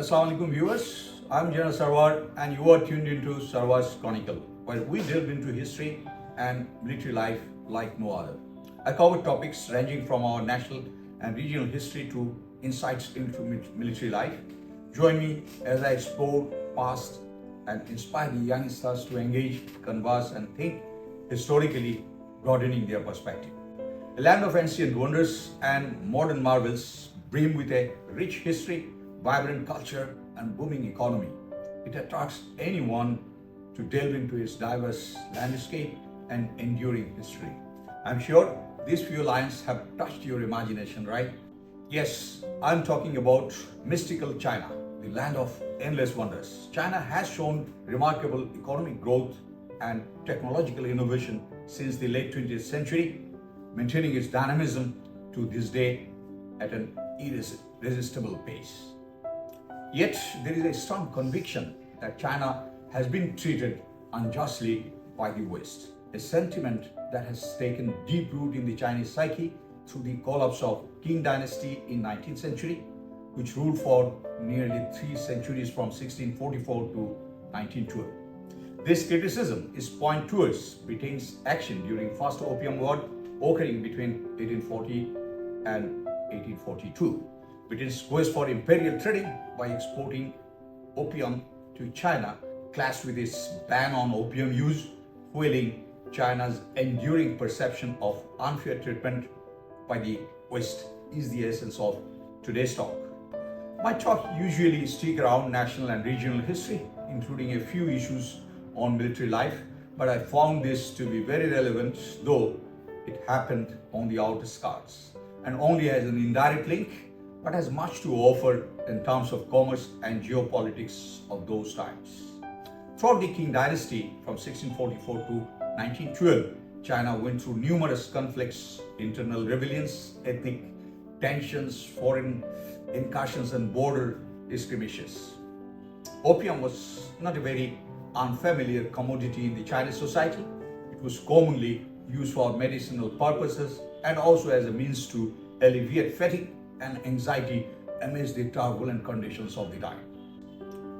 Assalamu alaikum viewers. I'm General Sarwar and you are tuned into Sarwar's Chronicle, where we delve into history and military life like no other. I cover topics ranging from our national and regional history to insights into military life. Join me as I explore past and inspire the youngsters to engage, converse and think historically, broadening their perspective. A land of ancient wonders and modern marvels, brim with a rich history, vibrant culture and booming economy. It attracts anyone to delve into its diverse landscape and enduring history. I'm sure these few lines have touched your imagination, right? Yes, I'm talking about mystical China, the land of endless wonders. China has shown remarkable economic growth and technological innovation since the late 20th century, maintaining its dynamism to this day at an irresistible pace. Yet, there is a strong conviction that China has been treated unjustly by the West, a sentiment that has taken deep root in the Chinese psyche through the collapse of Qing dynasty in 19th century, which ruled for nearly 3 centuries from 1644 to 1912. This criticism is pointed towards Britain's action during First Opium War occurring between 1840 and 1842. Britain's quest for imperial trading by exporting opium to China clashed with its ban on opium use, fueling China's enduring perception of unfair treatment by the West is the essence of today's talk. My talk usually stick around national and regional history, including a few issues on military life, but I found this to be very relevant, though it happened on the outer skirts and only has an indirect link, but has much to offer in terms of commerce and geopolitics of those times. Throughout the Qing dynasty from 1644 to 1912, China went through numerous conflicts, internal rebellions, ethnic tensions, foreign incursions and border skirmishes. Opium was not a very unfamiliar commodity in the Chinese society. It was commonly used for medicinal purposes and also as a means to alleviate fatigue and anxiety amidst the turbulent conditions of the time.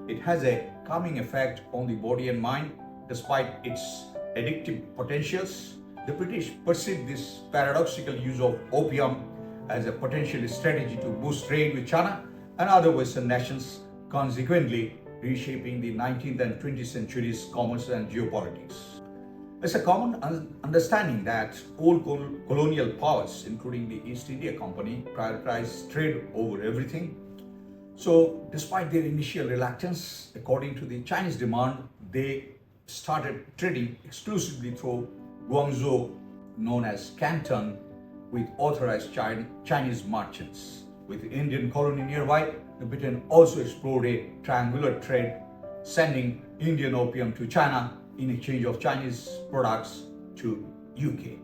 It has a calming effect on the body and mind. Despite its addictive potentials, the British perceived this paradoxical use of opium as a potential strategy to boost trade with China and other Western nations, consequently reshaping the 19th and 20th centuries' commerce and geopolitics. It's a common understanding that all colonial powers, including the East India Company, prioritized trade over everything. So, despite their initial reluctance, according to the Chinese demand, they started trading exclusively through Guangzhou, known as Canton, with authorized Chinese merchants. With the Indian colony nearby, the Britain also explored a triangular trade, sending Indian opium to China in exchange of Chinese products to UK.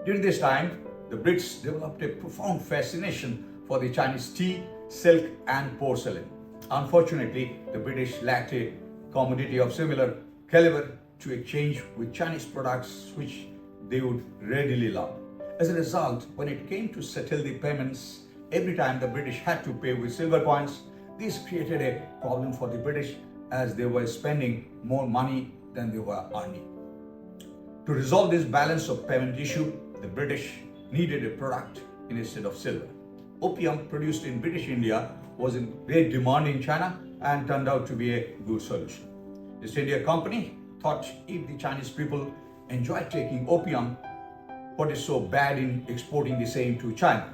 During this time, the Brits developed a profound fascination for the Chinese tea, silk and porcelain. Unfortunately, the British lacked a commodity of similar caliber to exchange with Chinese products which they would readily love. As a result, when it came to settle the payments, every time the British had to pay with silver coins, this created a problem for the British as they were spending more money than they were earning. To resolve this balance of payment issue, the British needed a product instead of silver. Opium produced in British India was in great demand in China and turned out to be a good solution. The East India Company thought if the Chinese people enjoyed taking opium, what is so bad in exporting the same to China?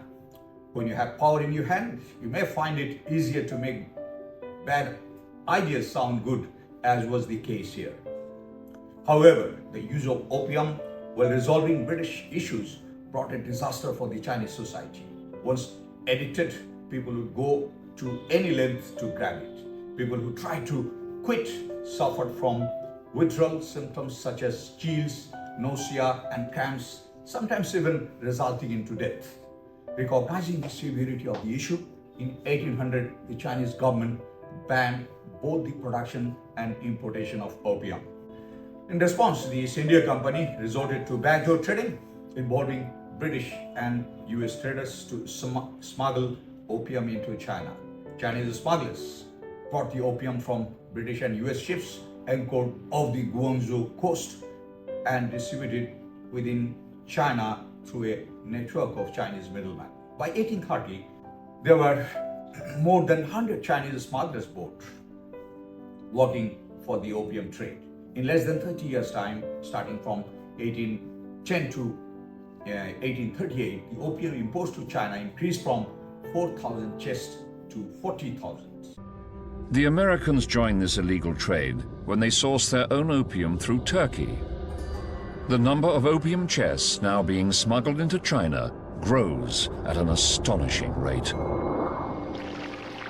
When you have power in your hand, you may find it easier to make bad ideas sound good, as was the case here. However, the use of opium while resolving British issues brought a disaster for the Chinese society. Once addicted, people would go to any length to grab it. People who tried to quit suffered from withdrawal symptoms such as chills, nausea and cramps, sometimes even resulting into death. Recognizing the severity of the issue, in 1800, the Chinese government banned both the production and importation of opium. In response, the East India Company resorted to backdoor trading, involving British and US traders to smuggle opium into China. Chinese smugglers brought the opium from British and US ships anchored off the Guangzhou coast and distributed within China through a network of Chinese middlemen. By 1830, there were more than 100 Chinese smugglers boats working for the opium trade. In less than 30 years' time, starting from 1810 to 1838, the opium imports to China increased from 4,000 chests to 40,000. The Americans joined this illegal trade when they sourced their own opium through Turkey. The number of opium chests now being smuggled into China grows at an astonishing rate.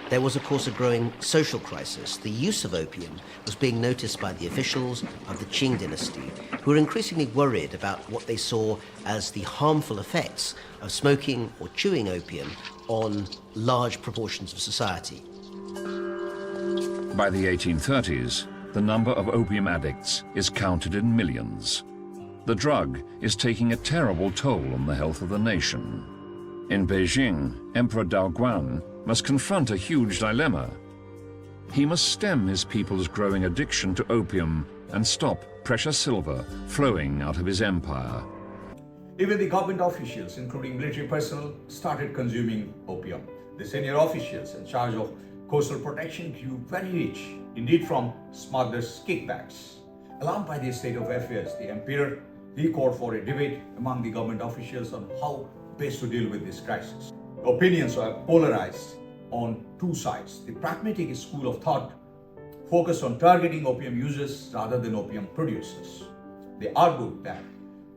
There was, of course, a growing social crisis. The use of opium was being noticed by the officials of the Qing dynasty, who were increasingly worried about what they saw as the harmful effects of smoking or chewing opium on large proportions of society. By the 1830s, the number of opium addicts is counted in millions. The drug is taking a terrible toll on the health of the nation. In Beijing, Emperor Daoguang must confront a huge dilemma. He must stem his people's growing addiction to opium and stop precious silver flowing out of his empire. Even the government officials, including military personnel, started consuming opium. The senior officials in charge of coastal protection grew very rich, indeed from smugglers' kickbacks. Alarmed by the state of affairs, the emperor called for a debate among the government officials on how best to deal with this crisis. Opinions were polarized on two sides. The pragmatic school of thought focused on targeting opium users rather than opium producers. They argued that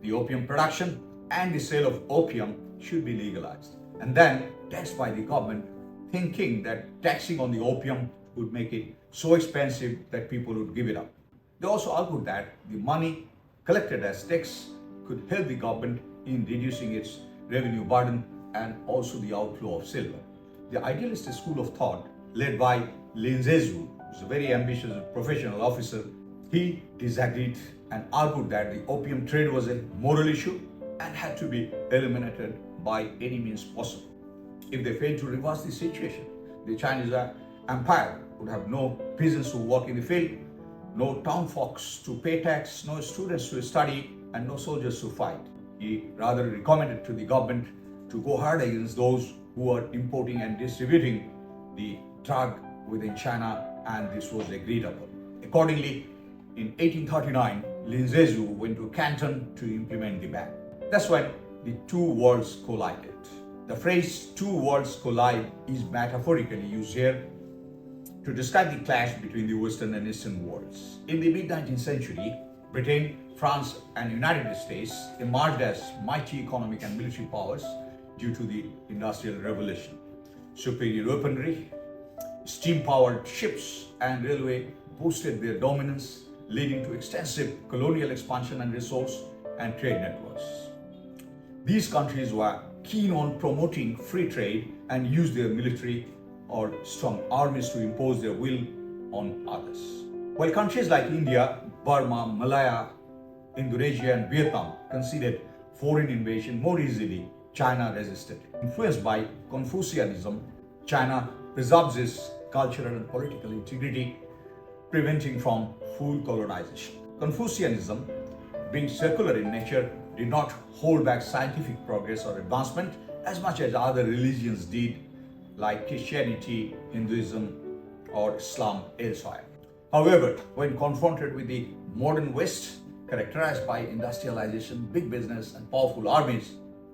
the opium production and the sale of opium should be legalized and then taxed by the government, thinking that taxing on the opium would make it so expensive that people would give it up. They also argued that the money collected as tax could help the government in reducing its revenue burden and also the outflow of silver. The idealist school of thought, led by Lin Zexu, who is a very ambitious professional officer, he disagreed and argued that the opium trade was a moral issue and had to be eliminated by any means possible. If they failed to reverse the situation, the Chinese empire would have no peasants who work in the field, no town folks to pay tax, no students to study, and no soldiers to fight. He rather recommended to the government to go hard against those who are importing and distributing the drug within China, and this was agreed upon. Accordingly, in 1839, Lin Zexu went to Canton to implement the ban. That's when the two worlds collided. The phrase "two worlds collide" is metaphorically used here to describe the clash between the Western and Eastern worlds. In the mid-19th century, Britain, France, and United States emerged as mighty economic and military powers due to the Industrial Revolution. Superior weaponry, steam-powered ships, and railway boosted their dominance, leading to extensive colonial expansion and resource and trade networks. These countries were keen on promoting free trade and used their military or strong armies to impose their will on others. While countries like India, Burma, Malaya, Indonesia, and Vietnam conceded foreign invasion more easily, China resisted. Influenced by Confucianism, China preserves its cultural and political integrity, preventing from full colonization. Confucianism, being secular in nature, did not hold back scientific progress or advancement as much as other religions did, like Christianity, Hinduism, or Islam elsewhere. However, when confronted with the modern West, characterized by industrialization, big business, and powerful armies,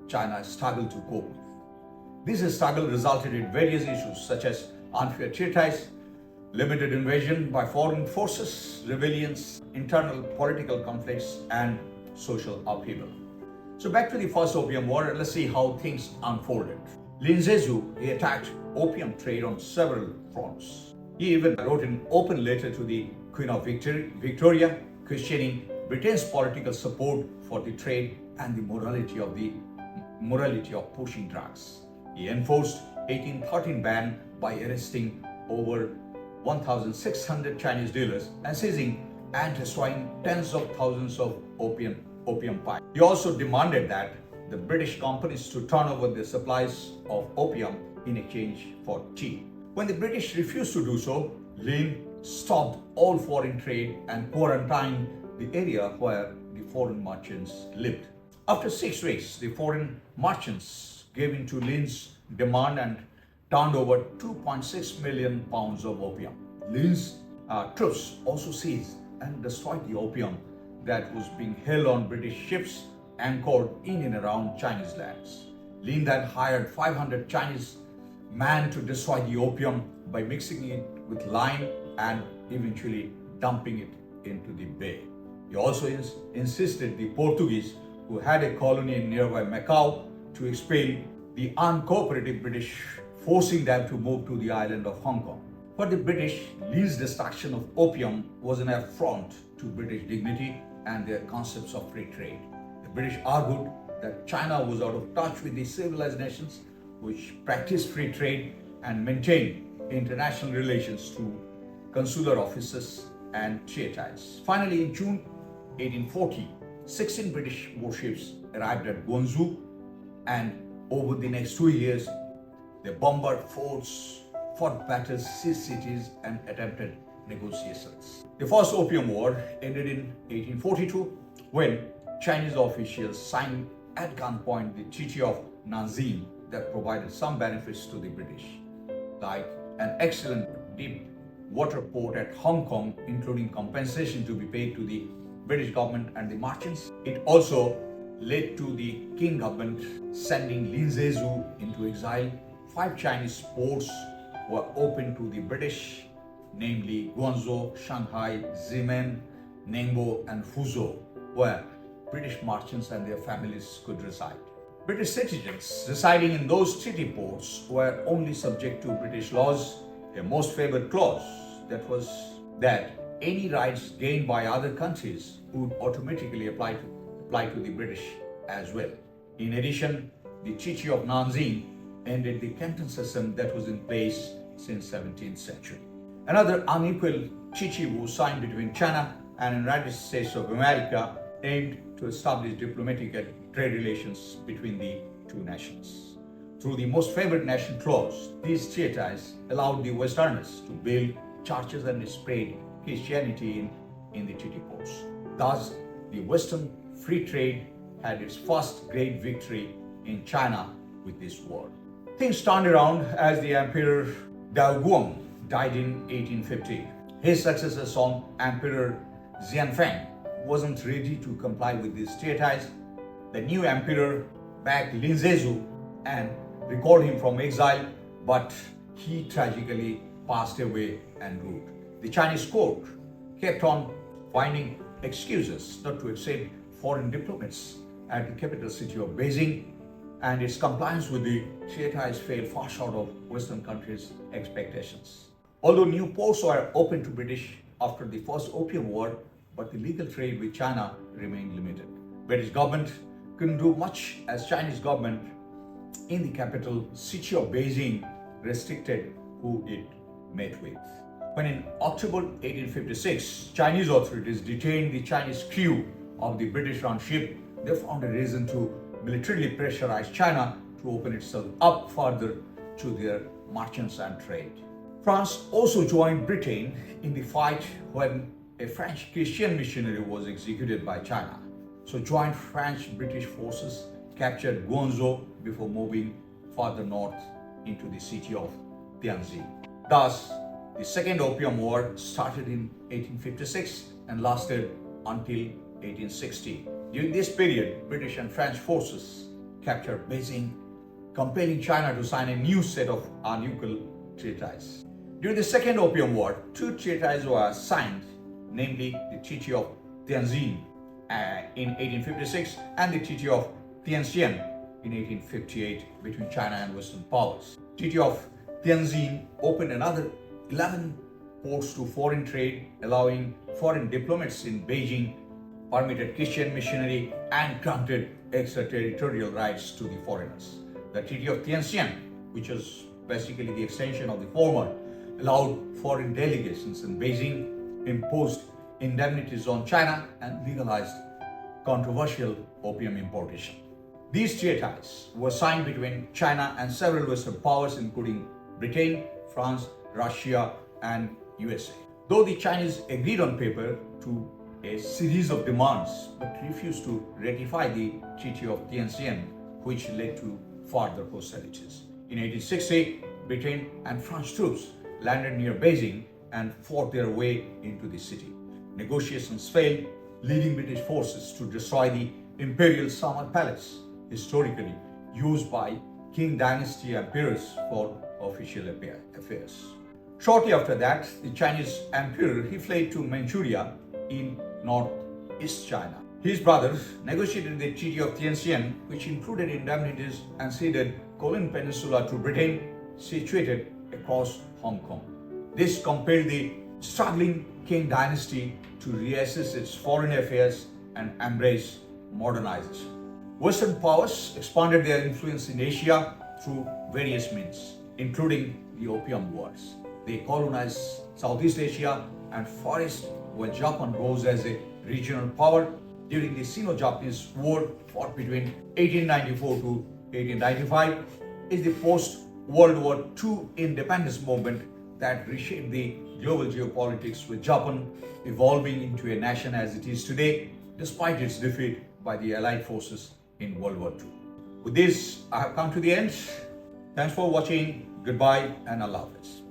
China struggled to cope. This struggle resulted in various issues such as unfair treaties, limited invasion by foreign forces, rebellions, internal political conflicts, and social upheaval. So back to the First Opium War, let's see how things unfolded. Lin Zexu, he attacked opium trade on several fronts. He even wrote an open letter to the Queen of Victoria, questioning Britain's political support for the trade and the morality of pushing drugs. He enforced 1813 ban by arresting over 1,600 Chinese dealers and seizing and destroying tens of thousands of opium pipes. He also demanded that the British companies to turn over their supplies of opium in exchange for tea. When the British refused to do so, Lin stopped all foreign trade and quarantined the area where the foreign merchants lived. After 6 weeks, the foreign merchants gave in to Lin's demand and turned over 2.6 million pounds of opium. Lin's troops also seized and destroyed the opium that was being held on British ships anchored in and around Chinese lands. Lin then hired 500 Chinese men to destroy the opium by mixing it with lime and eventually dumping it into the bay. He also insisted the Portuguese, who had a colony in nearby Macau, to expel the uncooperative British, forcing them to move to the island of Hong Kong. For the British, Lin's destruction of opium was an affront to British dignity and their concepts of free trade. The British argued that China was out of touch with the civilized nations which practiced free trade and maintained international relations through consular offices and treaties. Finally, in June 1840, 16 British warships arrived at Guangzhou, and over the next 2 years, they bombarded forts, fought battles, seized cities, and attempted negotiations. The First Opium War ended in 1842 when Chinese officials signed at gunpoint the Treaty of Nanjing that provided some benefits to the British, like an excellent deep water port at Hong Kong, including compensation to be paid to the British government and the merchants. It also led to the Qing government sending Lin Zhezu into exile. 5 Chinese ports were opened to the British, namely Guangzhou, Shanghai, Ximen, Ningbo, and Fuzhou, where British merchants and their families could reside. British citizens residing in those treaty ports were only subject to British laws, a most favored clause that was that any rights gained by other countries would automatically apply to the British as well. In addition, the Treaty of Nanjing ended the canton system that was in place since 17th century. Another unequal treaty was signed between China and the United States of America, aimed to establish diplomatic and trade relations between the two nations. Through the most favored nation clause, these treaties allowed the Westerners to build churches and spread Christianity in the treaty ports. Thus, the Western free trade had its first great victory in China with this war. Things turned around as the Emperor Daoguang died in 1850. His successor, son Emperor Xianfeng, wasn't ready to comply with these treaties. The new emperor backed Lin Zhezu and recalled him from exile, but he tragically passed away en route. The Chinese court kept on finding excuses not to accept foreign diplomats at the capital city of Beijing, and its compliance with the treaties fell far short of Western countries' expectations. Although new ports were open to British after the First Opium War, but the legal trade with China remained limited. British government couldn't do much as Chinese government in the capital city of Beijing restricted who it met with. When in October 1856, Chinese authorities detained the Chinese crew of the British-run ship, they found a reason to militarily pressurize China to open itself up further to their merchants and trade. France also joined Britain in the fight when a French Christian missionary was executed by China. So joint French-British forces captured Guangzhou before moving further north into the city of Tianjin. Thus, the Second Opium War started in 1856 and lasted until 1860. During this period, British and French forces captured Beijing, compelling China to sign a new set of unequal treaties. During the Second Opium War, 2 treaties were signed, namely the Treaty of Tianjin in 1856 and the Treaty of Tianjin in 1858 between China and Western powers. Treaty of Tianjin opened another 11 ports to foreign trade, allowing foreign diplomats in Beijing, permitted Christian missionary, and granted extraterritorial rights to the foreigners. The Treaty of Tianjin, which was basically the extension of the former, allowed foreign delegations in Beijing, imposed indemnities on China, and legalized controversial opium importation. These treaties were signed between China and several Western powers, including Britain, France, Russia, and USA. Though the Chinese agreed on paper to a series of demands but refused to ratify the Treaty of Tianjin, which led to further hostilities. In 1860, Britain and French troops landed near Beijing and fought their way into the city. Negotiations failed, leading British forces to destroy the imperial summer palace, historically used by Qing dynasty emperors for official affairs. Shortly after that, the Chinese emperor he fled to Manchuria in northeast China. His brothers negotiated the Treaty of Tianjin, which included indemnities and ceded Kowloon Peninsula to Britain, situated across Hong Kong. This compelled the struggling Qing dynasty to reassess its foreign affairs and embrace modernization. Western powers expanded their influence in Asia through various means, including the Opium Wars. They colonized Southeast Asia and Far East, while Japan rose as a regional power. During the Sino-Japanese War fought between 1894 to 1895 is the post-World War II independence movement that reshaped the global geopolitics, with Japan evolving into a nation as it is today, despite its defeat by the Allied forces in World War II. With this, I have come to the end. Thanks for watching. Goodbye and Allah Hafiz.